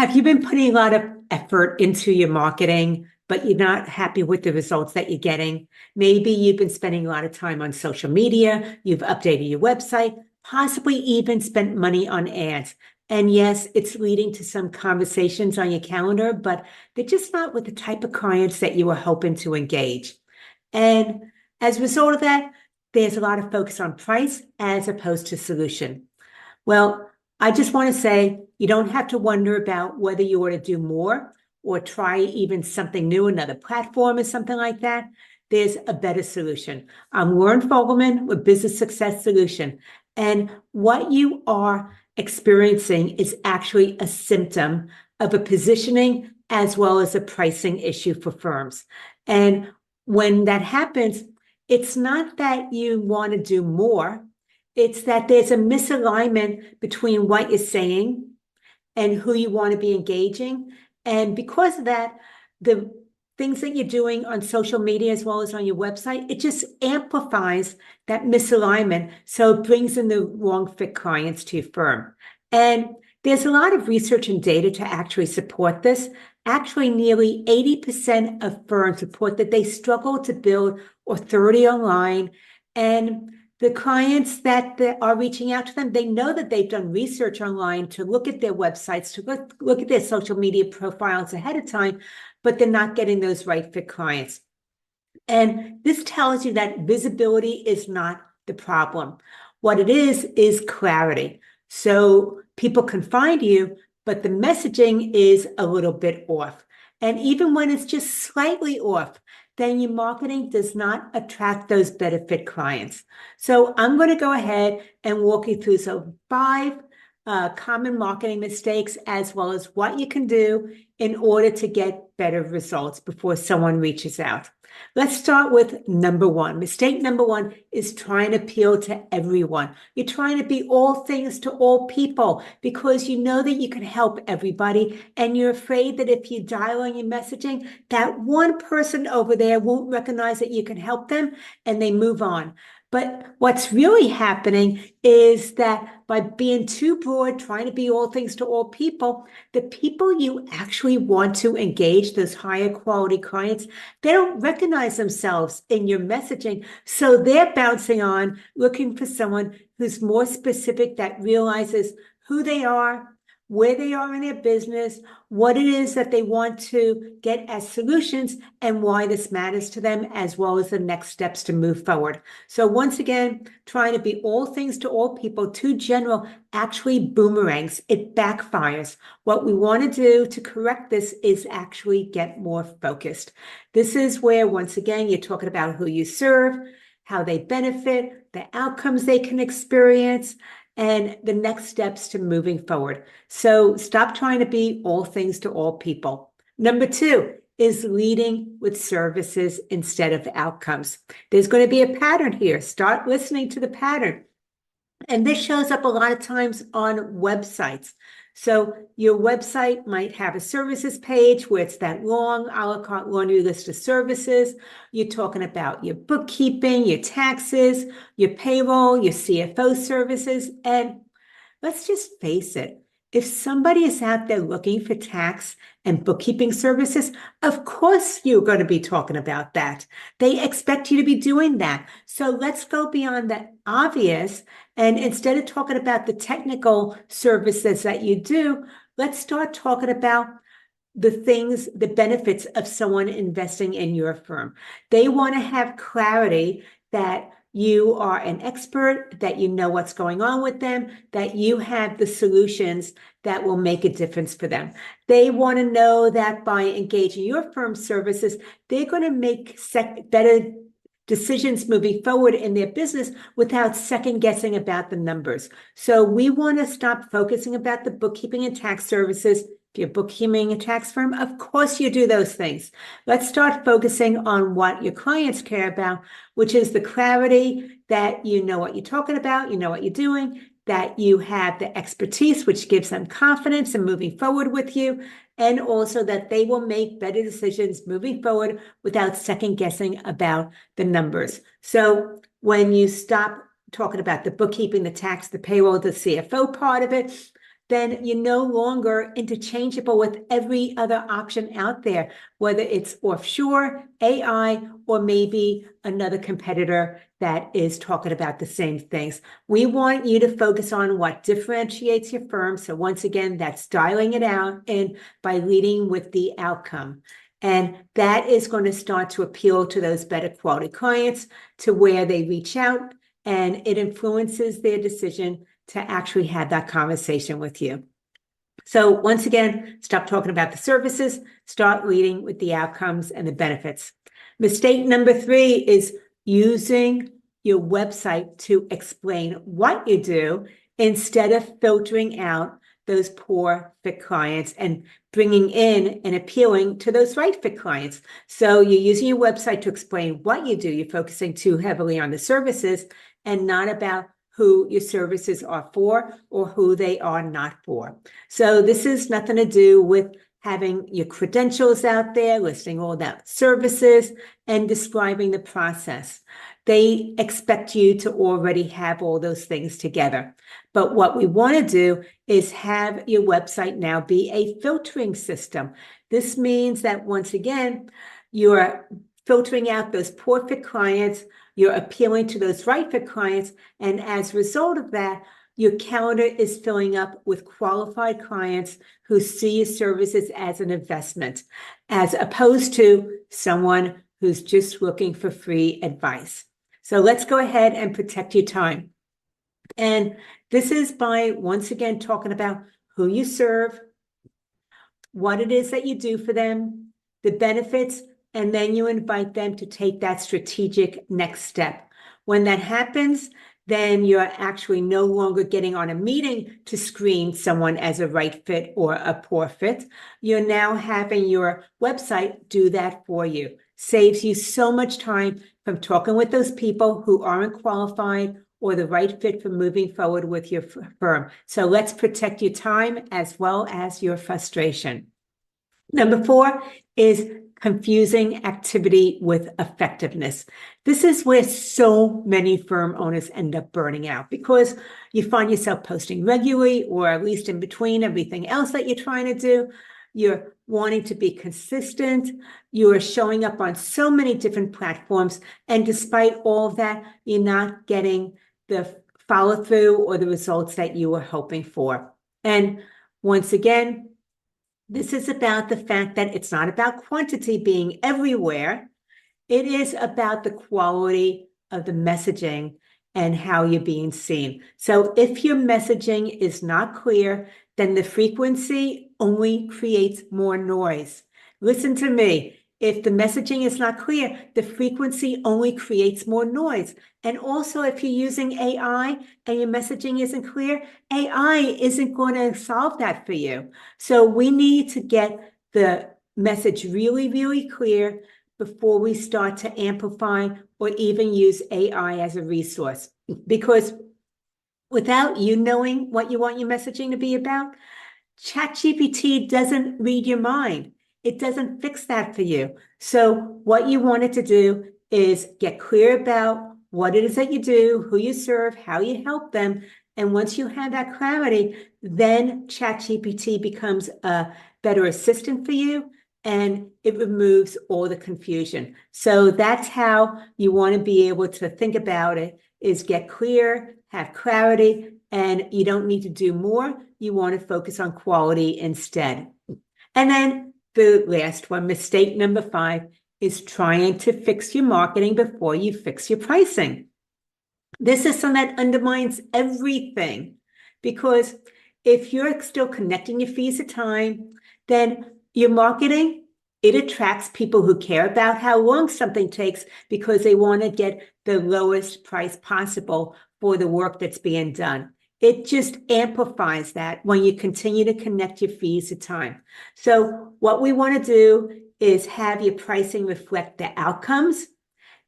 Have you been putting a lot of effort into your marketing, but you're not happy with the results that you're getting? Maybe you've been spending a lot of time on social media, you've updated your website, possibly even spent money on ads. And yes, it's leading to some conversations on your calendar, but they're just not with the type of clients that you were hoping to engage. And as a result of that, there's a lot of focus on price as opposed to solution. Well, I just want to say you don't have to wonder about whether you want to do more or try even something new, another platform or something like that. There's a better solution. I'm Loren Fogelman with Business Success Solution. And what you are experiencing is actually a symptom of a positioning as well as a pricing issue for firms. And when that happens, it's not that you want to do more. It's that there's a misalignment between what you're saying and who you want to be engaging. And because of that, the things that you're doing on social media as well as on your website, it just amplifies that misalignment. So it brings in the wrong fit clients to your firm. And there's a lot of research and data to actually support this. Actually, nearly 80% of firms report that they struggle to build authority online. And the clients that are reaching out to them, they know that they've done research online to look at their websites, to look at their social media profiles ahead of time, but they're not getting those right fit clients. And this tells you that visibility is not the problem. What it is clarity. So people can find you, but the messaging is a little bit off. And even when it's just slightly off, then your marketing does not attract those benefit clients. So I'm going to go ahead and walk you through five common marketing mistakes, as well as what you can do in order to get better results before someone reaches out. Let's start with number one. Mistake number one is trying to appeal to everyone. You're trying to be all things to all people because you know that you can help everybody, and you're afraid that if you dial on your messaging, that one person over there won't recognize that you can help them and they move on. But what's really happening is that by being too broad, trying to be all things to all people, the people you actually want to engage, those higher quality clients, they don't recognize themselves in your messaging. So they're bouncing on, looking for someone who's more specific, that realizes who they are, where they are in their business, what it is that they want to get as solutions, and why this matters to them, as well as the next steps to move forward. So once again, trying to be all things to all people, too general, actually boomerangs. It backfires. What we want to do to correct this is actually get more focused. This is where, once again, you're talking about who you serve, how they benefit, the outcomes they can experience, and the next steps to moving forward. So stop trying to be all things to all people. Number two is leading with services instead of outcomes. There's going to be a pattern here. Start listening to the pattern. And this shows up a lot of times on websites. So your website might have a services page where it's that long a la carte laundry list of services. You're talking about your bookkeeping, your taxes, your payroll, your CFO services. And let's just face it, if somebody is out there looking for tax and bookkeeping services, of course you're going to be talking about that. They expect you to be doing that. So let's go beyond the obvious. And instead of talking about the technical services that you do, let's start talking about the things, the benefits of someone investing in your firm. They want to have clarity that you are an expert, that you know what's going on with them, that you have the solutions that will make a difference for them. They want to know that by engaging your firm's services, they're going to make better decisions moving forward in their business without second guessing about the numbers. So we want to stop focusing about the bookkeeping and tax services. If you're bookkeeping a tax firm, of course you do those things. Let's start focusing on what your clients care about, which is the clarity that you know what you're talking about, you know what you're doing, that you have the expertise, which gives them confidence in moving forward with you, and also that they will make better decisions moving forward without second guessing about the numbers. So when you stop talking about the bookkeeping, the tax, the payroll, the CFO part of it, then you're no longer interchangeable with every other option out there, whether it's offshore, AI, or maybe another competitor that is talking about the same things. We want you to focus on what differentiates your firm. So once again, that's dialing it out and by leading with the outcome. And that is going to start to appeal to those better quality clients to where they reach out, and it influences their decision to actually have that conversation with you. So once again, stop talking about the services, start leading with the outcomes and the benefits. Mistake number 3 is using your website to explain what you do instead of filtering out those poor fit clients and bringing in and appealing to those right fit clients. So you're using your website to explain what you do. You're focusing too heavily on the services and not about who your services are for or who they are not for. So this is nothing to do with having your credentials out there, listing all that services and describing the process. They expect you to already have all those things together. But what we want to do is have your website now be a filtering system. This means that once again, you're filtering out those poor fit clients, you're appealing to those right fit clients, and as a result of that, your calendar is filling up with qualified clients who see your services as an investment, as opposed to someone who's just looking for free advice. So let's go ahead and protect your time. And this is by, once again, talking about who you serve, what it is that you do for them, the benefits, and then you invite them to take that strategic next step. When that happens, then you're actually no longer getting on a meeting to screen someone as a right fit or a poor fit. You're now having your website do that for you. Saves you so much time from talking with those people who aren't qualified or the right fit for moving forward with your firm. So let's protect your time as well as your frustration. Number 4 is confusing activity with effectiveness. This is where so many firm owners end up burning out because you find yourself posting regularly or at least in between everything else that you're trying to do. You're wanting to be consistent. You are showing up on so many different platforms. And despite all of that, you're not getting the follow through or the results that you were hoping for. And once again, this is about the fact that it's not about quantity being everywhere. It is about the quality of the messaging and how you're being seen. So if your messaging is not clear, then the frequency only creates more noise. Listen to me. If the messaging is not clear, the frequency only creates more noise. And also, if you're using AI and your messaging isn't clear, AI isn't going to solve that for you. So we need to get the message really, really clear before we start to amplify or even use AI as a resource. Because without you knowing what you want your messaging to be about, ChatGPT doesn't read your mind. It doesn't fix that for you. So what you want it to do is get clear about what it is that you do, who you serve, how you help them. And once you have that clarity, then ChatGPT becomes a better assistant for you and it removes all the confusion. So that's how you want to be able to think about it, is get clear, have clarity, and you don't need to do more. You want to focus on quality instead. And then the last one, mistake number 5, is trying to fix your marketing before you fix your pricing. This is something that undermines everything, because if you're still connecting your fees to time, then your marketing, it attracts people who care about how long something takes because they want to get the lowest price possible for the work that's being done. It just amplifies that when you continue to connect your fees to time. So what we want to do is have your pricing reflect the outcomes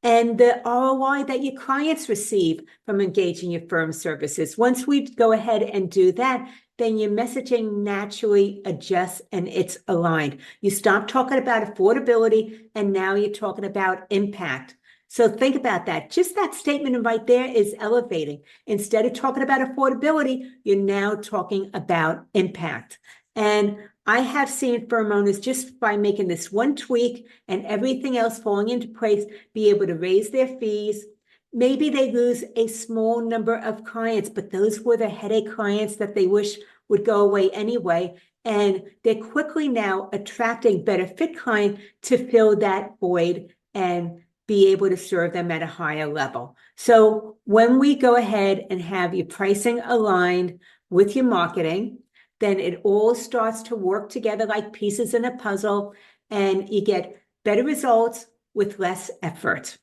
and the ROI that your clients receive from engaging your firm services. Once we go ahead and do that, then your messaging naturally adjusts and it's aligned. You stop talking about affordability and now you're talking about impact. So think about that. Just that statement right there is elevating. Instead of talking about affordability, you're now talking about impact. And I have seen firm owners, just by making this one tweak and everything else falling into place, be able to raise their fees. Maybe they lose a small number of clients, but those were the headache clients that they wish would go away anyway. And they're quickly now attracting better fit clients to fill that void and be able to serve them at a higher level. So when we go ahead and have your pricing aligned with your marketing, then it all starts to work together like pieces in a puzzle, and you get better results with less effort.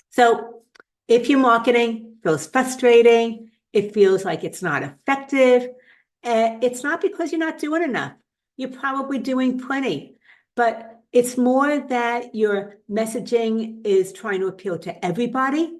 So if your marketing feels frustrating, it feels like it's not effective, it's not because you're not doing enough. You're probably doing plenty, but it's more that your messaging is trying to appeal to everybody.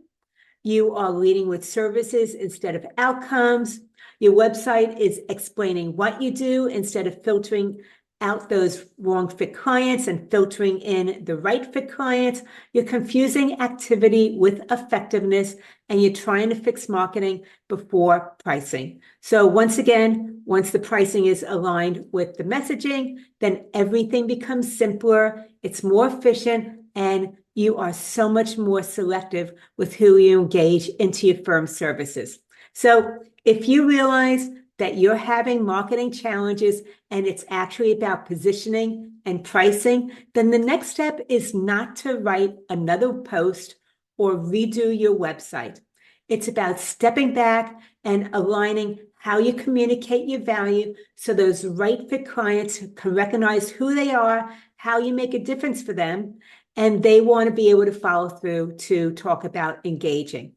You are leading with services instead of outcomes. Your website is explaining what you do instead of filtering out those wrong fit clients and filtering in the right fit clients. You're confusing activity with effectiveness, and you're trying to fix marketing before pricing. So once again, once the pricing is aligned with the messaging, then everything becomes simpler, it's more efficient, and you are so much more selective with who you engage into your firm's services. So if you realize that you're having marketing challenges and it's actually about positioning and pricing, then the next step is not to write another post or redo your website. It's about stepping back and aligning how you communicate your value so those right fit clients can recognize who they are, how you make a difference for them, and they want to be able to follow through to talk about engaging.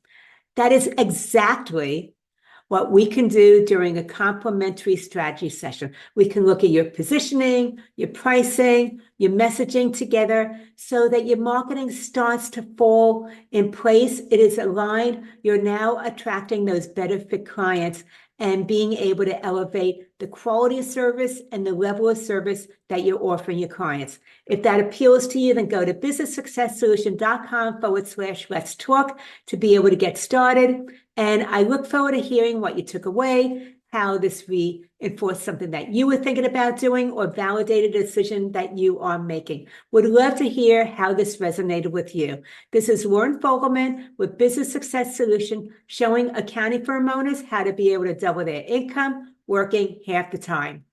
That is exactly what we can do during a complimentary strategy session. We can look at your positioning, your pricing, your messaging together so that your marketing starts to fall in place. It is aligned. You're now attracting those better fit clients and being able to elevate the quality of service and the level of service that you're offering your clients. If that appeals to you, then go to businesssuccesssolution.com/let's talk to be able to get started. And I look forward to hearing what you took away, how this reinforced something that you were thinking about doing or validated a decision that you are making. Would love to hear how this resonated with you. This is Loren Fogelman with Business Success Solution, showing accounting firm owners how to be able to double their income working half the time.